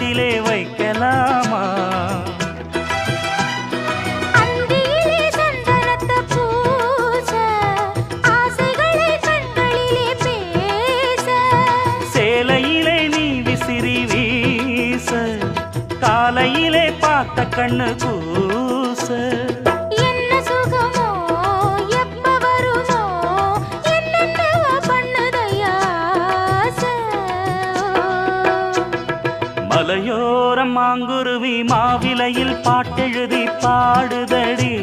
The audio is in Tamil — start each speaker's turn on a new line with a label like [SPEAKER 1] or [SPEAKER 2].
[SPEAKER 1] கழுத்திலே வைக்கலாமா? சேலையிலே நீ விசிறி வீச, காலையிலே பார்த்த கண்ணு கூச.
[SPEAKER 2] என்ன சுகமோ எப்ப வருமோ என்னென்னவோ பண்ணுதையா ஆசை.
[SPEAKER 1] மலையோரம் மாங்குருவி மாவிலையில் பாட்டெழுதி பாடுதடி.